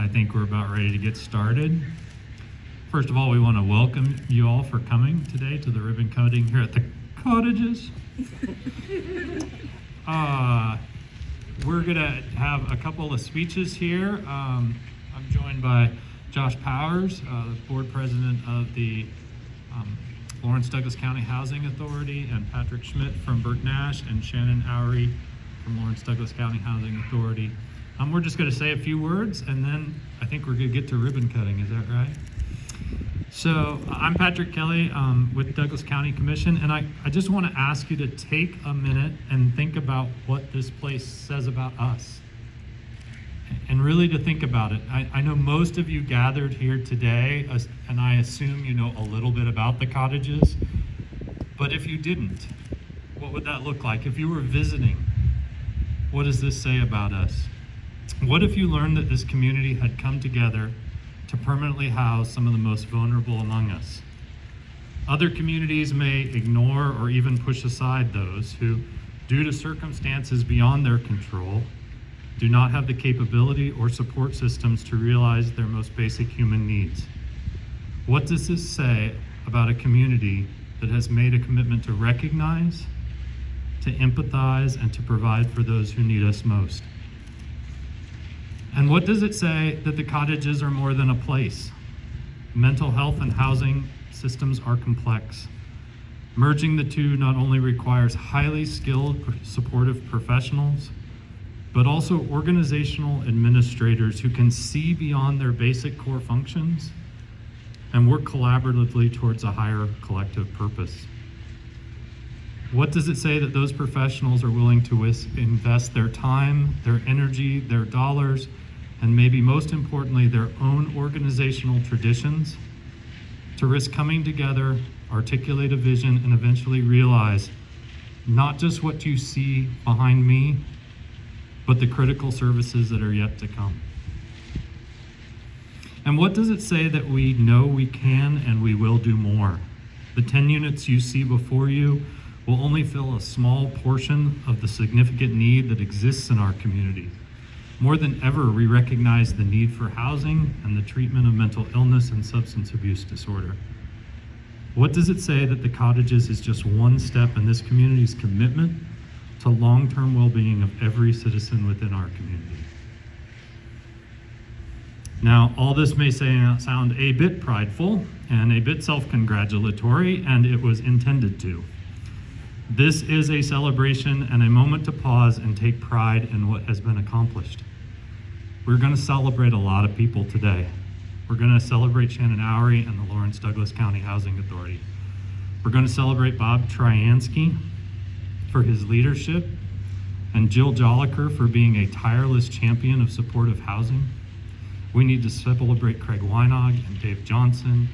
I think we're about ready to get started. First of all, we want to welcome you all for coming today to the ribbon cutting here at the Cottages. We're going to have a couple of speeches here. I'm joined by Josh Powers, the board president of the Lawrence Douglas County Housing Authority, and Patrick Schmidt from Burke Nash, and Shannon Oury from Lawrence Douglas County Housing Authority. We're just going to say a few words, and then I think we're going to get to ribbon cutting. Is that right? So I'm Patrick Kelly with Douglas County Commission, and I just want to ask you to take a minute and think about what this place says about us, and really to think about it. I know most of you gathered here today, and I assume you know a little bit about the Cottages, but if you didn't, what would that look like? If you were visiting, what does this say about us? What if you learned that this community had come together to permanently house some of the most vulnerable among us? Other communities may ignore or even push aside those who, due to circumstances beyond their control, do not have the capability or support systems to realize their most basic human needs. What does this say about a community that has made a commitment to recognize, to empathize, and to provide for those who need us most? And what does it say that the Cottages are more than a place? Mental health and housing systems are complex. Merging the two not only requires highly skilled supportive professionals, but also organizational administrators who can see beyond their basic core functions and work collaboratively towards a higher collective purpose. What does it say that those professionals are willing to invest their time, their energy, their dollars, and maybe most importantly, their own organizational traditions to risk coming together, articulate a vision, and eventually realize not just what you see behind me, but the critical services that are yet to come? And what does it say that we know we can and we will do more? The 10 units you see before you will only fill a small portion of the significant need that exists in our community. More than ever, we recognize the need for housing and the treatment of mental illness and substance abuse disorder. What does it say that the Cottages is just one step in this community's commitment to long-term well-being of every citizen within our community? Now, all this may sound a bit prideful and a bit self-congratulatory, and it was intended to. This is a celebration and a moment to pause and take pride in what has been accomplished. We're going to celebrate a lot of people today. We're going to celebrate Shannon Oury and the Lawrence Douglas County Housing Authority. We're going to celebrate Bob Tryansky for his leadership, and Jill Jolliker for being a tireless champion of supportive housing. We need to celebrate Craig Weinog and Dave Johnson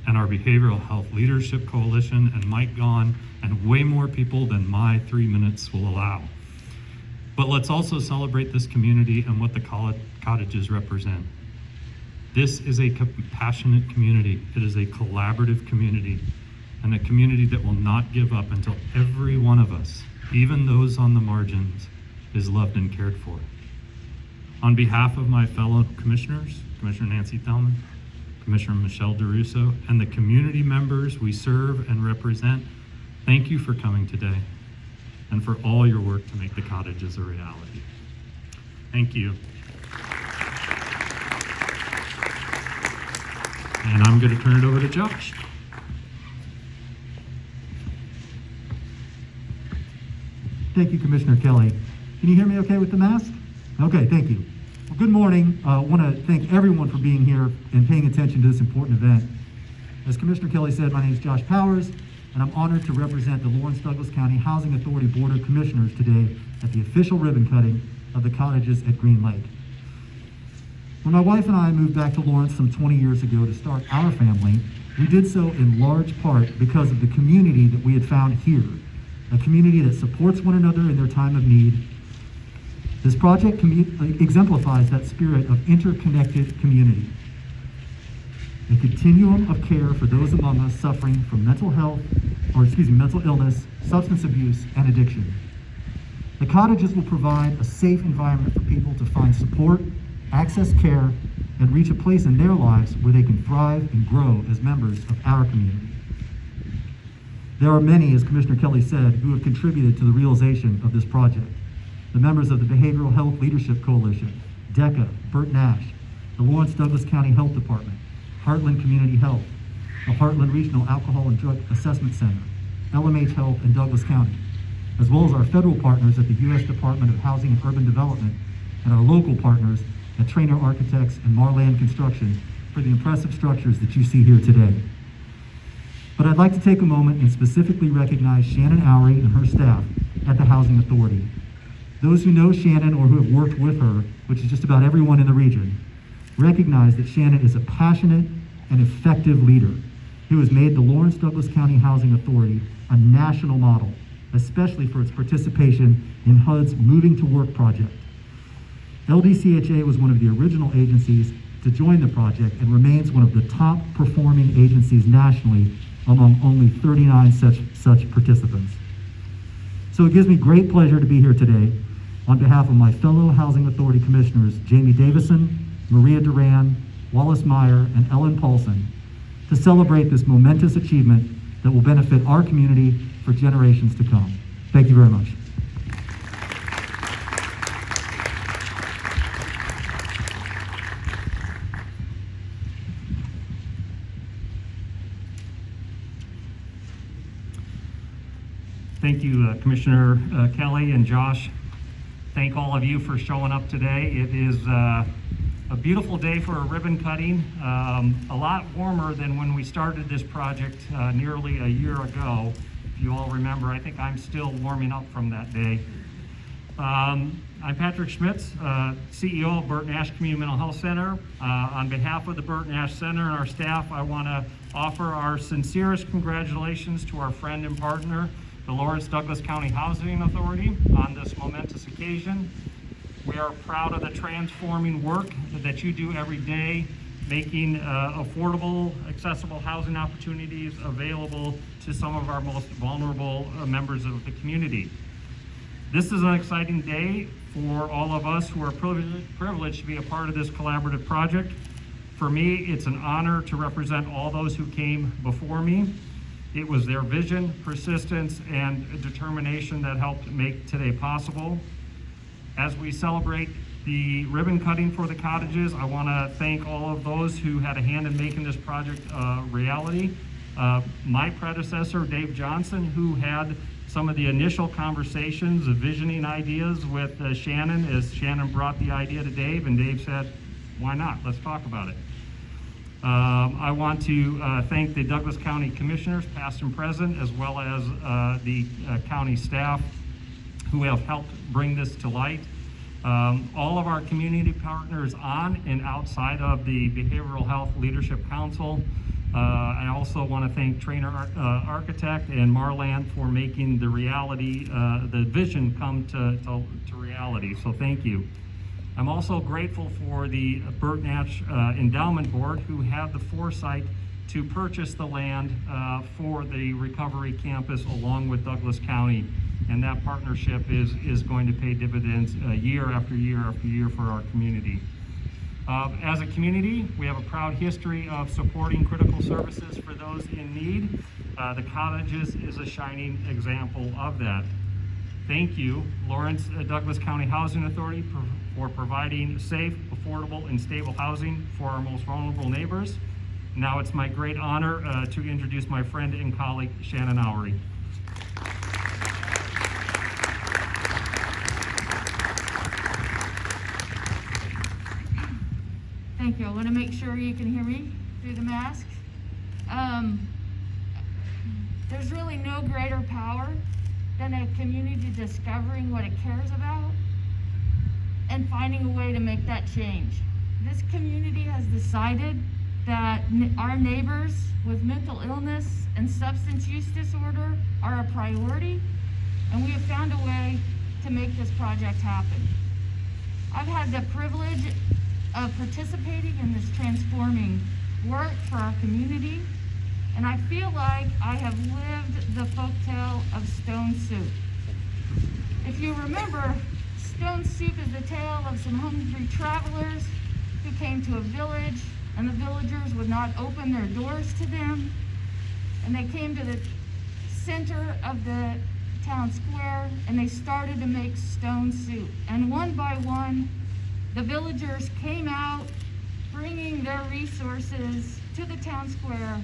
and our Behavioral Health Leadership Coalition and Mike Gahn, and way more people than my 3 minutes will allow. But let's also celebrate this community and what the Cottages represent. This is a compassionate community. It is a collaborative community, and a community that will not give up until every one of us, even those on the margins, is loved and cared for. On behalf of my fellow commissioners, Commissioner Nancy Thelman, Commissioner Michelle DeRusso, and the community members we serve and represent, thank you for coming today and for all your work to make the Cottages a reality. Thank you. And I'm going to turn it over to Josh. Thank you, Commissioner Kelly. Can you hear me okay with the mask? Okay, thank you. Well, good morning. I want to thank everyone for being here and paying attention to this important event. As Commissioner Kelly said, my name is Josh Powers, and I'm honored to represent the Lawrence Douglas County Housing Authority Board of Commissioners today at the official ribbon cutting of the Cottages at Green Lake. When my wife and I moved back to Lawrence some 20 years ago to start our family, we did so in large part because of the community that we had found here, a community that supports one another in their time of need. This project exemplifies that spirit of interconnected community, a continuum of care for those among us suffering from mental illness, substance abuse, and addiction. The cottages will provide a safe environment for people to find support, access care, and reach a place in their lives where they can thrive and grow as members of our community. There are many, as Commissioner Kelly said, who have contributed to the realization of this project. The members of the Behavioral Health Leadership Coalition, DECA, Burt Nash, the Lawrence Douglas County Health Department, Heartland Community Health, the Heartland Regional Alcohol and Drug Assessment Center, LMH Health in Douglas County, as well as our federal partners at the U.S. Department of Housing and Urban Development, and our local partners at Trainer Architects and Marland Construction for the impressive structures that you see here today. But I'd like to take a moment and specifically recognize Shannon Oury and her staff at the Housing Authority. Those who know Shannon or who have worked with her, which is just about everyone in the region, recognize that Shannon is a passionate and effective leader who has made the Lawrence Douglas County Housing Authority a national model, especially for its participation in HUD's Moving to Work project. LDCHA was one of the original agencies to join the project and remains one of the top performing agencies nationally among only 39 such participants. So it gives me great pleasure to be here today on behalf of my fellow Housing Authority Commissioners, Jamie Davison, Maria Duran, Wallace Meyer, and Ellen Paulson, to celebrate this momentous achievement that will benefit our community for generations to come. Thank you very much. Thank you, Commissioner Kelly and Josh. Thank all of you for showing up today. It is a beautiful day for a ribbon cutting, a lot warmer than when we started this project nearly a year ago. If you all remember, I think I'm still warming up from that day. I'm Patrick Schmitz, CEO of Burt Nash Community Mental Health Center. On behalf of the Burt Nash Center and our staff, I want to offer our sincerest congratulations to our friend and partner, the Lawrence Douglas County Housing Authority, on this momentous occasion. We are proud of the transforming work that you do every day, making affordable, accessible housing opportunities available to some of our most vulnerable members of the community. This is an exciting day for all of us who are privileged to be a part of this collaborative project. For me, it's an honor to represent all those who came before me. It was their vision, persistence, and determination that helped make today possible. As we celebrate the ribbon cutting for the cottages, I want to thank all of those who had a hand in making this project a reality. My predecessor, Dave Johnson, who had some of the initial conversations of visioning ideas with Shannon, as Shannon brought the idea to Dave, and Dave said, why not? Let's talk about it. I want to thank the Douglas County Commissioners, past and present, as well as the county staff who have helped bring this to light. All of our community partners on and outside of the Behavioral Health Leadership Council. I also want to thank Trainer Architect and Marland for making the reality, the vision come to reality. So thank you. I'm also grateful for the Burt Nash Endowment Board, who had the foresight to purchase the land for the recovery campus along with Douglas County. And that partnership is going to pay dividends year after year after year for our community. As a community, we have a proud history of supporting critical services for those in need. The Cottages is a shining example of that. Thank you, Lawrence Douglas County Housing Authority, for providing safe, affordable, and stable housing for our most vulnerable neighbors. Now it's my great honor to introduce my friend and colleague, Shannon Oury. Thank you. I want to make sure you can hear me through the mask. There's really no greater power than a community discovering what it cares about and finding a way to make that change. This community has decided that our neighbors with mental illness and substance use disorder are a priority, and we have found a way to make this project happen. I've had the privilege of participating in this transforming work for our community, and I feel like I have lived the folktale of Stone Soup. If you remember, Stone Soup is the tale of some hungry travelers who came to a village, and the villagers would not open their doors to them. And they came to the center of the town square, and they started to make stone soup. And one by one, the villagers came out, bringing their resources to the town square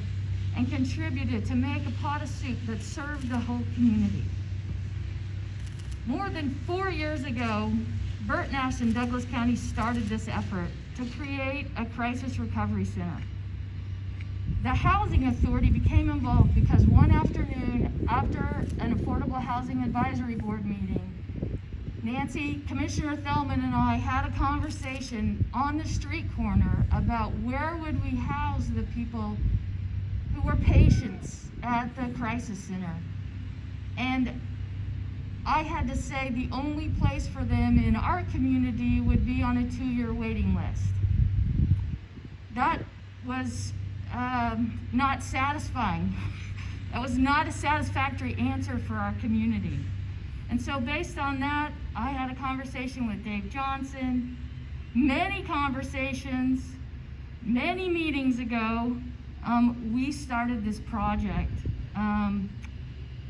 and contributed to make a pot of soup that served the whole community. More than 4 years ago, Burt Nash and Douglas County started this effort to create a crisis recovery center. The Housing Authority became involved because one afternoon, after an Affordable Housing Advisory Board meeting, Nancy, Commissioner Thelman, and I had a conversation on the street corner about where would we house the people who were patients at the crisis center. And I had to say the only place for them in our community would be on a 2-year waiting list. That was not satisfying. That was not a satisfactory answer for our community. And so based on that, I had a conversation with Dave Johnson, many conversations, many meetings ago, we started this project.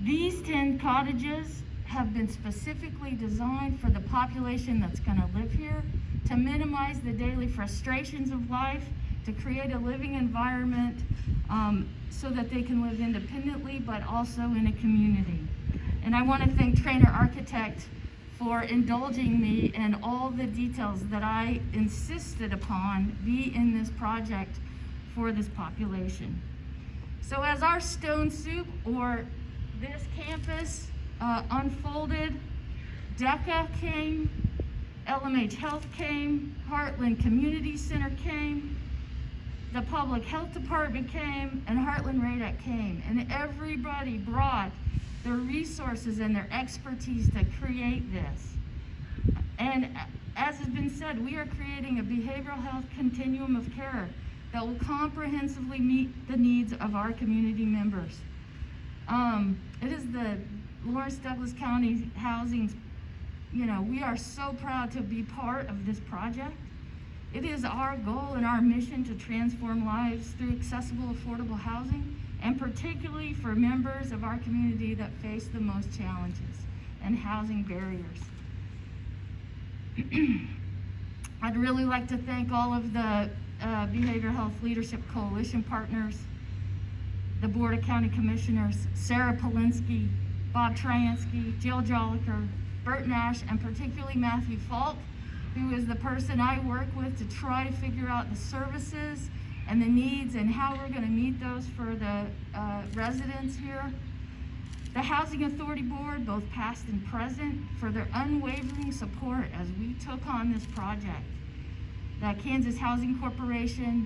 These 10 cottages have been specifically designed for the population that's gonna live here, to minimize the daily frustrations of life, to create a living environment so that they can live independently, but also in a community. And I wanna thank Trainer Architect for indulging me in all the details that I insisted upon be in this project for this population. So as our Stone Soup, or this campus, unfolded, DECA came, LMH Health came, Heartland Community Center came, the Public Health Department came, and Heartland RADAC came, and everybody brought their resources and their expertise to create this. And as has been said, we are creating a behavioral health continuum of care that will comprehensively meet the needs of our community members. It is the Lawrence Douglas County Housing, we are so proud to be part of this project. It is our goal and our mission to transform lives through accessible, affordable housing, and particularly for members of our community that face the most challenges and housing barriers. I'd really like to thank all of the Behavioral Health Leadership Coalition partners, the Board of County Commissioners, Sarah Polinsky, Bob Tryansky, Jill Joliker, Burt Nash, and particularly Matthew Falk, who is the person I work with to try to figure out the services and the needs and how we're going to meet those for the residents here. The Housing Authority Board, both past and present, for their unwavering support as we took on this project. The Kansas Housing Corporation,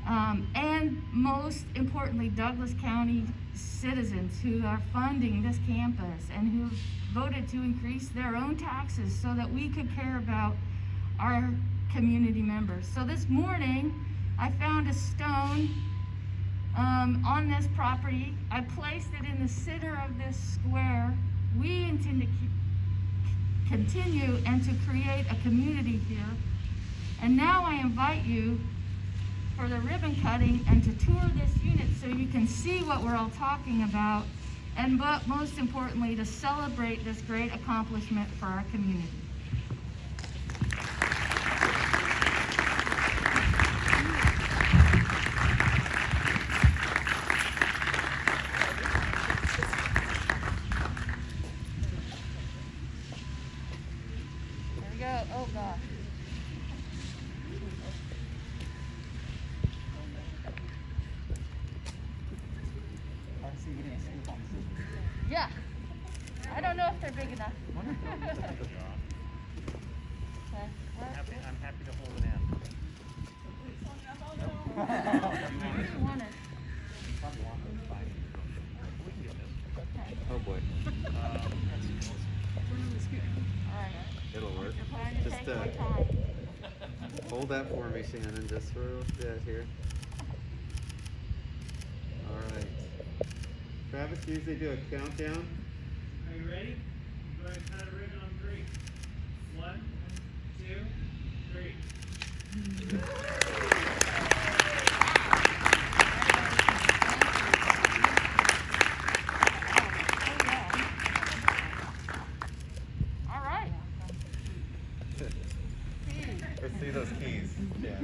and most importantly, Douglas County citizens who are funding this campus and who voted to increase their own taxes so that we could care about our community members. So this morning, I found a stone on this property. I placed it in the center of this square. We intend to continue and to create a community here. And now I invite you for the ribbon cutting and to tour this unit so you can see what we're all talking about, and but most importantly, to celebrate this great accomplishment for our community. There we go. Oh gosh. Yeah, I don't know if they're big enough. Okay. I'm happy to hold it in. What do you want it? Okay. Oh boy, All right. it'll work. Trying to Just take my time. hold that for me, Shannon, just for that here. All right. Travis usually do a countdown. Are you ready? You going to cut it All right. Let's see those keys. Yeah.